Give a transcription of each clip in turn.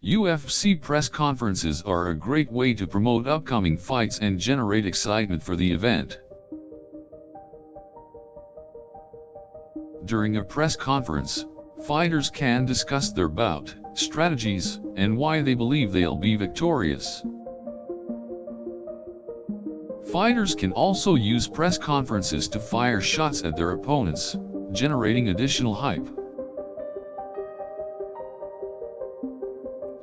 UFC press conferences are a great way to promote upcoming fights and generate excitement for the event. During a press conference, fighters can discuss their bout, strategies, and why they believe they'll be victorious. Fighters can also use press conferences to fire shots at their opponents, generating additional hype.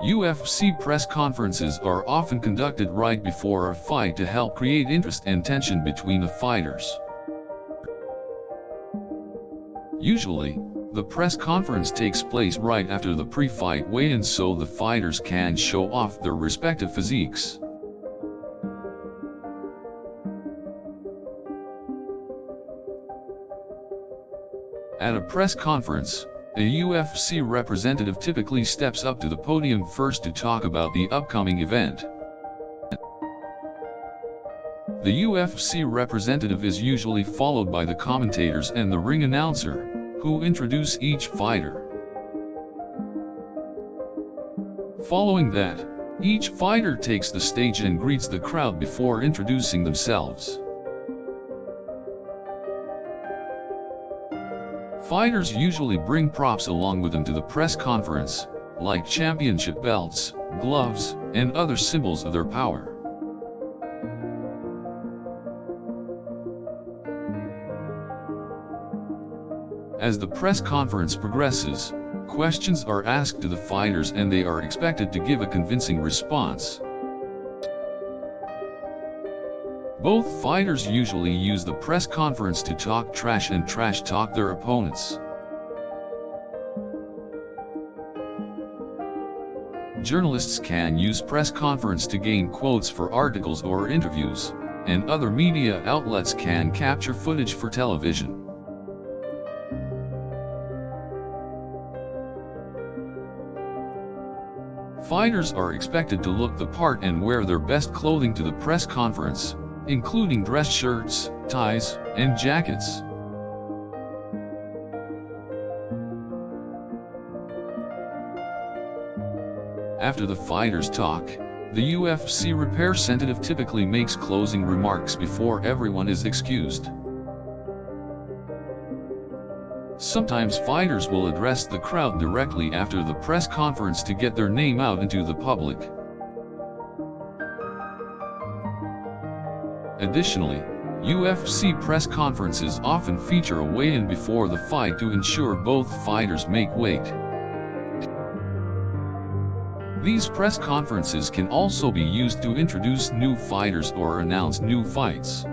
UFC press conferences are often conducted right before a fight to help create interest and tension between the fighters. Usually, the press conference takes place right after the pre-fight weigh-in so the fighters can show off their respective physiques. At a press conference, a UFC representative typically steps up to the podium first to talk about the upcoming event. The UFC representative is usually followed by the commentators and the ring announcer, who introduce each fighter. Following that, each fighter takes the stage and greets the crowd before introducing themselves. Fighters usually bring props along with them to the press conference, like championship belts, gloves, and other symbols of their power. As the press conference progresses, questions are asked to the fighters and they are expected to give a convincing response. Both fighters usually use the press conference to talk trash and trash talk their opponents. Journalists can use press conference to gain quotes for articles or interviews, and other media outlets can capture footage for television. Fighters are expected to look the part and wear their best clothing to the press conference, including dress shirts, ties, and jackets. After the fighters talk, the UFC representative typically makes closing remarks before everyone is excused. Sometimes fighters will address the crowd directly after the press conference to get their name out into the public. Additionally, UFC press conferences often feature a weigh-in before the fight to ensure both fighters make weight. These press conferences can also be used to introduce new fighters or announce new fights.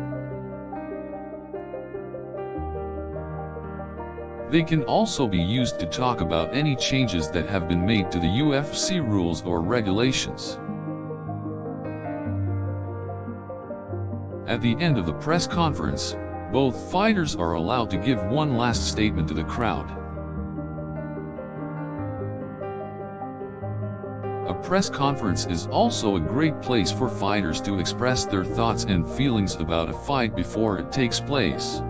They can also be used to talk about any changes that have been made to the UFC rules or regulations. At the end of the press conference, both fighters are allowed to give one last statement to the crowd. A press conference is also a great place for fighters to express their thoughts and feelings about a fight before it takes place.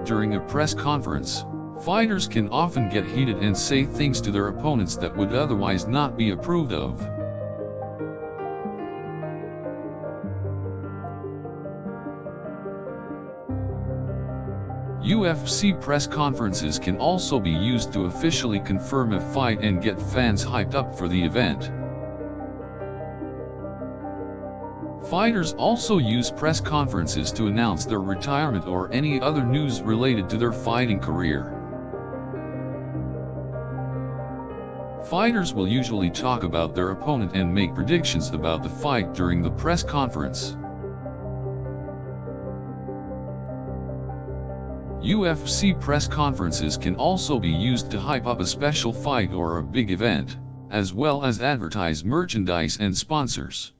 During a press conference, fighters can often get heated and say things to their opponents that would otherwise not be approved of. UFC press conferences can also be used to officially confirm a fight and get fans hyped up for the event. Fighters also use press conferences to announce their retirement or any other news related to their fighting career. Fighters will usually talk about their opponent and make predictions about the fight during the press conference. UFC press conferences can also be used to hype up a special fight or a big event, as well as advertise merchandise and sponsors.